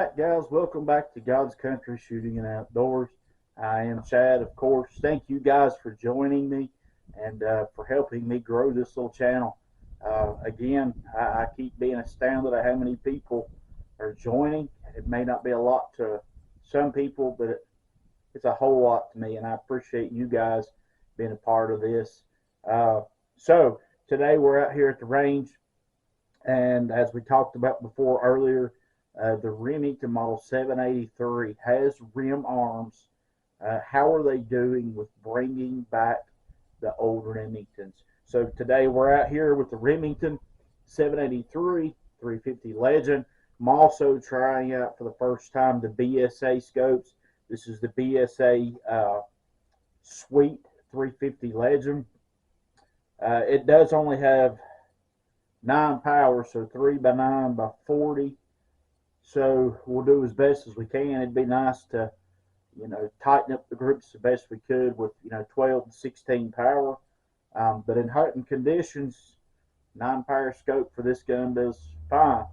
right, guys, welcome back to God's Country Shooting and Outdoors. I am Chad, of course. Thank you guys for joining me and for helping me grow this little channel. Again, I keep being astounded at how many people are joining. It may not be a lot to some people, but it's a whole lot to me, and I appreciate you guys being a part of this. So today we're out here at the range, and as we talked about before earlier, the Remington model 783 has rim arms. How are they doing with bringing back the old Remingtons? So today we're out here with the Remington 783 350 Legend. I'm also trying out for the first time the BSA scopes. This is the BSA Sweet 350 Legend. It does only have 9 power, so 3 by 9 by 40. So we'll do as best as we can. It'd be nice to, tighten up the groups the best we could with, 12 and 16 power. But in hunting conditions, 9 power scope for this gun does fine.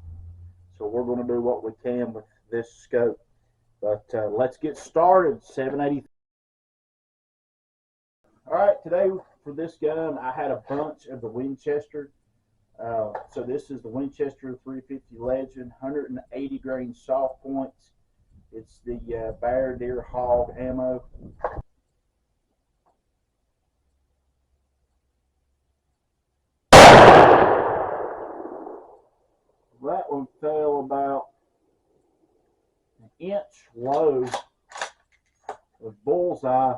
So we're going to do what we can with this scope. But let's get started. 780. All right, today for this gun, I had a bunch of the Winchester. So this is the Winchester 350 Legend, 180 grain soft points. It's the Bear, Deer, Hog ammo. That one fell about an inch low of bullseye,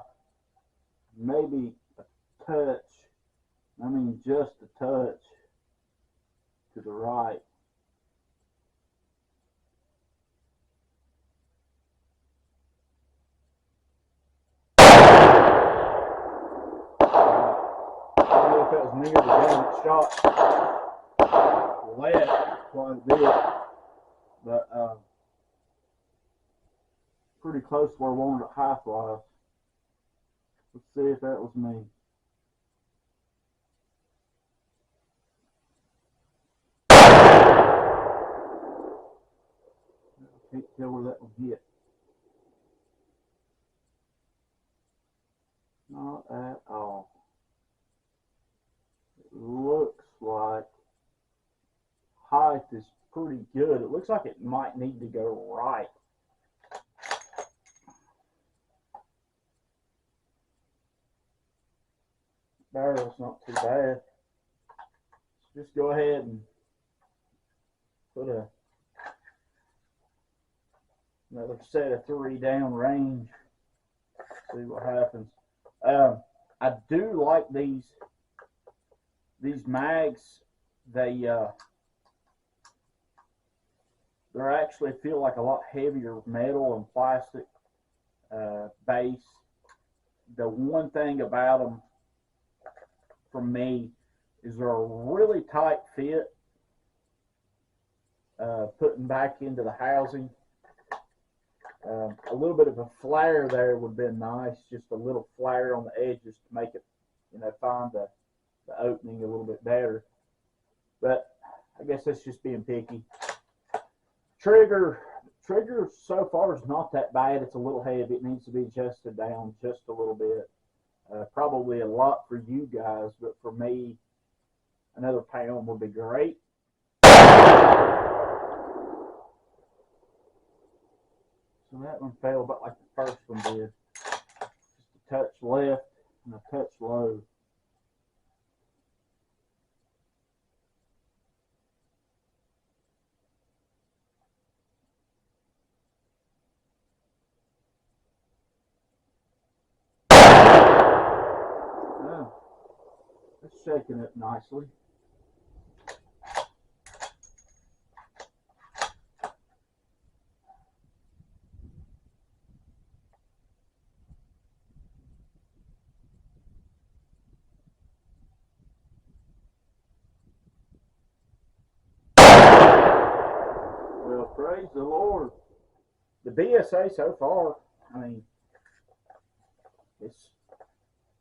maybe a touch. I mean, just a touch to the right. I don't know if that was near the gun that shot left quite a bit, but pretty close to where I wanted it height-wise. Let's see if that was me. Can't tell where that one hit. Not at all. It looks like height is pretty good. It looks like it might need to go right. Barrel's not too bad. Just go ahead and put another set of 3 down range. See what happens. I do like these mags. They're actually feel like a lot heavier metal and plastic base. The one thing about them for me is they're a really tight fit. Putting back into the housing. A little bit of a flare there would have been nice, just a little flare on the edges to make it, find the opening a little bit better. But I guess that's just being picky. Trigger so far is not that bad. It's a little heavy. It needs to be adjusted down just a little bit. Probably a lot for you guys, but for me, another pound would be great. So that one fell about like the first one did. Just a touch left and a touch low. Oh, it's shaking it nicely. Well, praise the Lord. The BSA so far, I mean, it's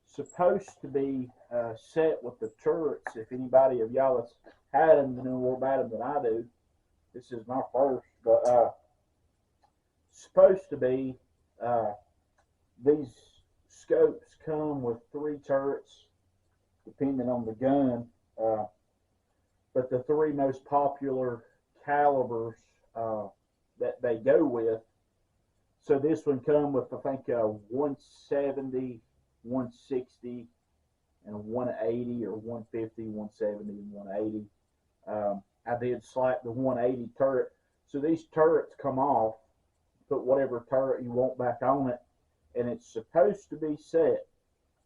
supposed to be set with the turrets. If anybody of y'all has had them, you know more about them than I do. This is my first, but supposed to be, these scopes come with 3 turrets, depending on the gun. But the 3 most popular calibers that they go with. So this one come with, I think, 170, 160, and 180, or 150, 170, and 180. I did slap the 180 turret. So these turrets come off, put whatever turret you want back on it, and it's supposed to be set,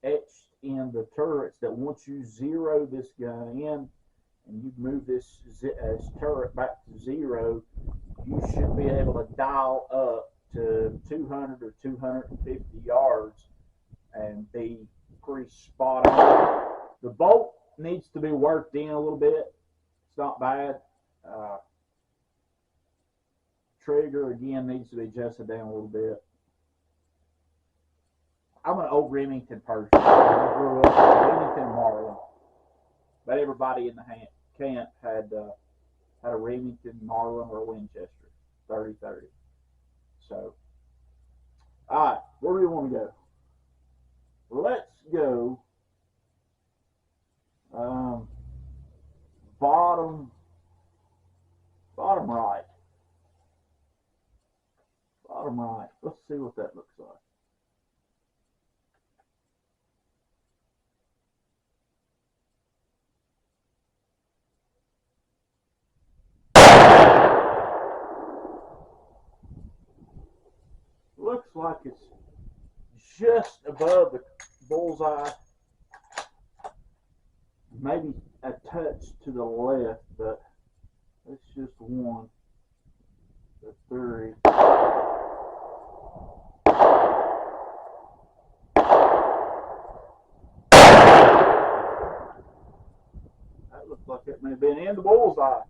etched in the turrets, that once you zero this gun in and you move this turret back to 0, you should be able to dial up to 200 or 250 yards and be pretty spot on. The bolt needs to be worked in a little bit. It's not bad. Trigger, again, needs to be adjusted down a little bit. I'm an old Remington person. I grew up with Remington and Marlin. But everybody in the camp had a Remington, Marlin, or Winchester 30-30. So, all right, where do we want to go? Let's go bottom right. Bottom right. Let's see what that looks like. Looks like it's just above the bullseye, maybe a touch to the left, but it's just 1 to 3. That looks like it may have been in the bullseye.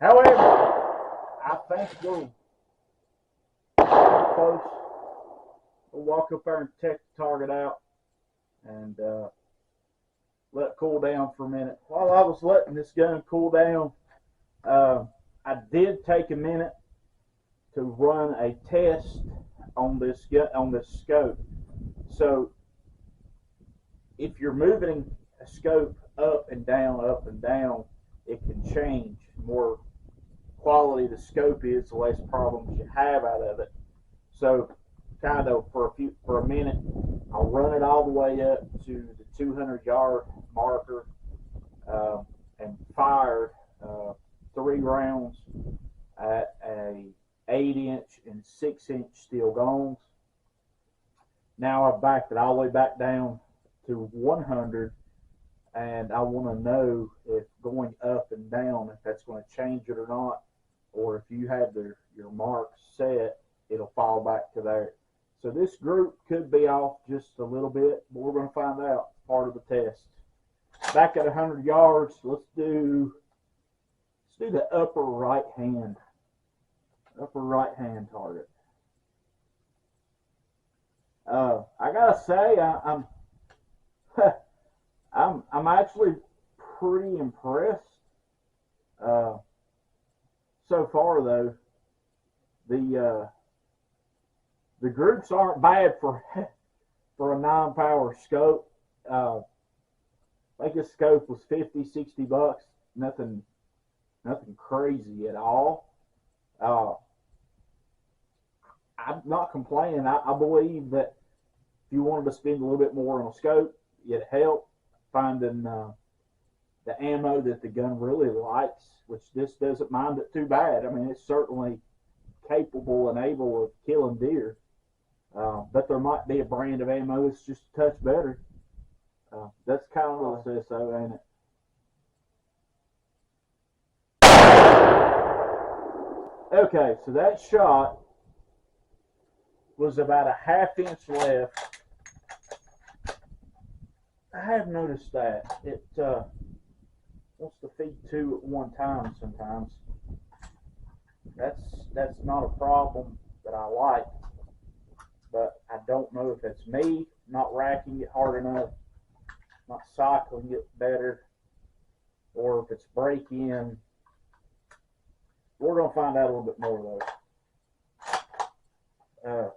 However, I think we'll close. We'll walk up there and check the target out and let it cool down for a minute. While I was letting this gun cool down, I did take a minute to run a test on this scope. So if you're moving a scope up and down, it can change. The more quality the scope is, the less problems you have out of it. So kind of for a minute, I'll run it all the way up to the 200-yard marker and fired 3 rounds at a 8-inch and 6-inch steel gongs. Now I've backed it all the way back down to 100, and I want to know if going up and down, if that's going to change it or not, or if you have your marks set, it'll fall back to there. So this group could be off just a little bit, but we're going to find out part of the test. Back at 100 yards, let's do the upper right hand target. I gotta say, I'm actually pretty impressed. So far, though, the groups aren't bad for a 9-power scope. I think this scope was $50-$60. Nothing crazy at all. I'm not complaining. I believe that if you wanted to spend a little bit more on a scope, it'd help finding the ammo that the gun really likes, which this doesn't mind it too bad. I mean, it's certainly capable and able of killing deer. But there might be a brand of ammo that's just a touch better. That's kind of what it says, so, ain't it? Okay, so that shot was about a 1/2 inch left I have noticed that it wants to feed two at one time sometimes. That's not a problem that I like, but I don't know if it's me not racking it hard enough, not cycling it better, or if it's break in. We're gonna find out a little bit more though.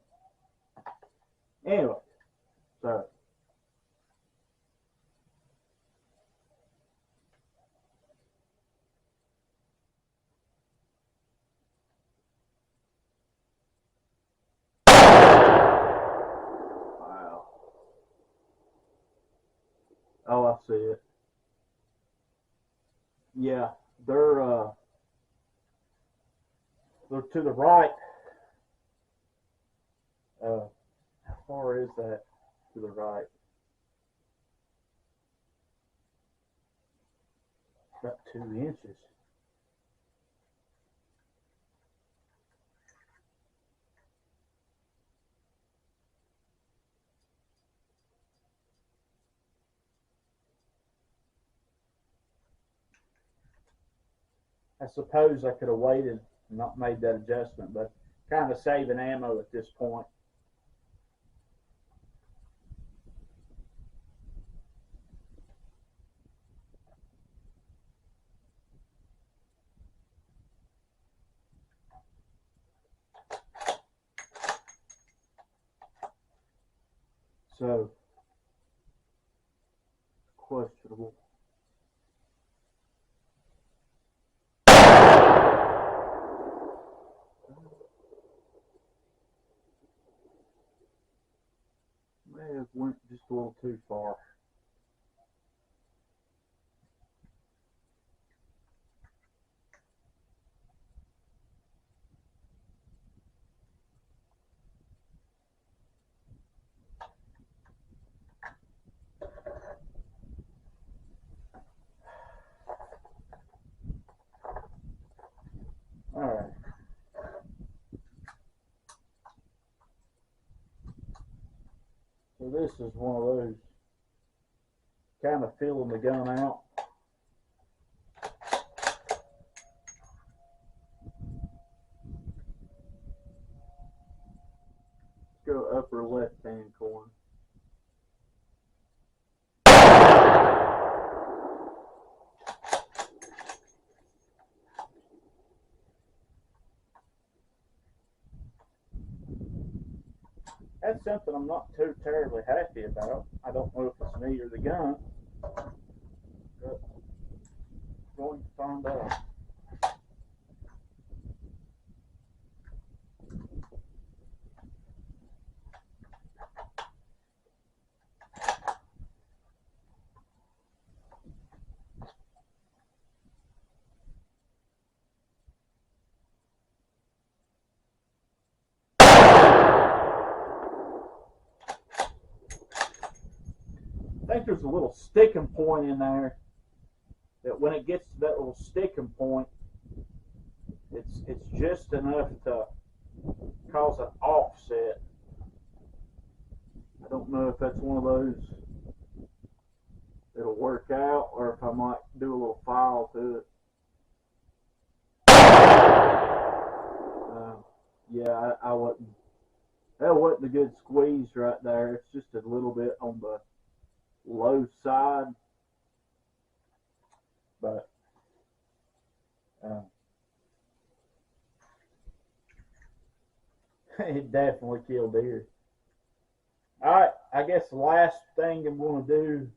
Anyway, so wow. Oh, I see it. Yeah, they're to the right. How far is that to the right? About 2 inches. I suppose I could have waited and not made that adjustment, but kind of saving ammo at this point. So, questionable. May have went just a little too far. All right. So this is one of those kind of feeling the gun out. Let's go upper left hand corner. That's something I'm not too terribly happy about. I don't know if it's me or the gun, but I'm going to find out. I think there's a little sticking point in there that when it gets to that little sticking point, it's just enough to cause an offset. I don't know if that's one of those that'll work out or if I might do a little file to it. Yeah, I wasn't. That wasn't a good squeeze right there. It's just a little bit on the low side, but it definitely killed deer. All right, I guess the last thing I'm going to do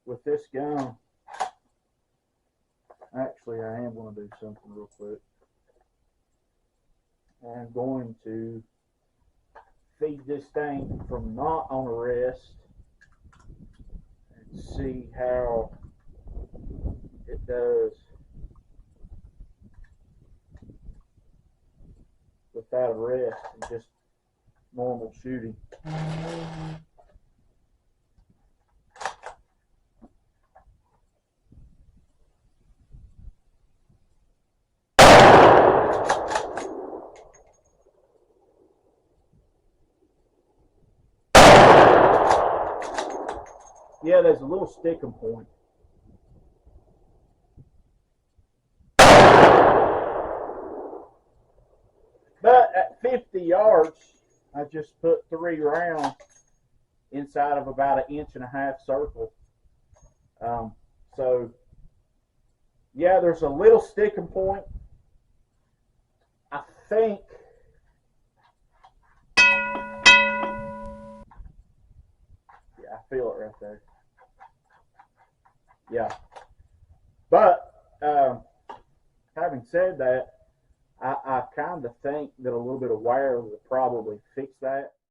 with this gun, actually, I am going to do something real quick. I'm going to feed this thing from not on a rest and see how it does without a rest and just normal shooting. Yeah, there's a little sticking point. But at 50 yards, I just put 3 rounds inside of about an 1.5-inch circle. So, yeah, there's a little sticking point. I think, yeah, I feel it right there. Yeah. But having said that, I kind of think that a little bit of wire will probably fix that.